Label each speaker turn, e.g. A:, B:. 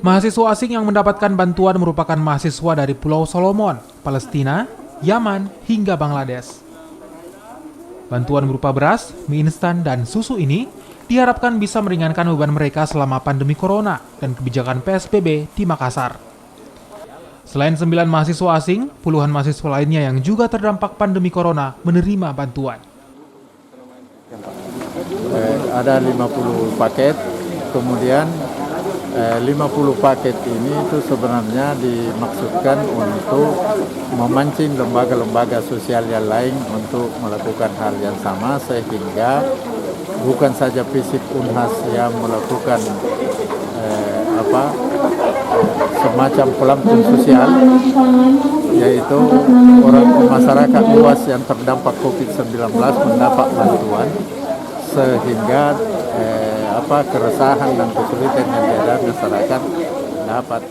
A: Mahasiswa asing yang mendapatkan bantuan merupakan mahasiswa dari Pulau Solomon, Palestina, Yaman, hingga Bangladesh. Bantuan berupa beras, mie instan, dan susu ini diharapkan bisa meringankan beban mereka selama pandemi corona dan kebijakan PSBB di Makassar. Selain 9 mahasiswa asing, puluhan mahasiswa lainnya yang juga terdampak pandemi corona menerima bantuan.
B: Ada 50 paket, kemudian 50 paket ini itu sebenarnya dimaksudkan untuk memancing lembaga-lembaga sosial yang lain untuk melakukan hal yang sama, sehingga bukan saja fisik Unhas yang melakukan semacam pelampung sosial, yaitu orang masyarakat luas yang terdampak COVID-19 mendapat bantuan, sehingga keresahan dan kesulitan yang ada masyarakat dapat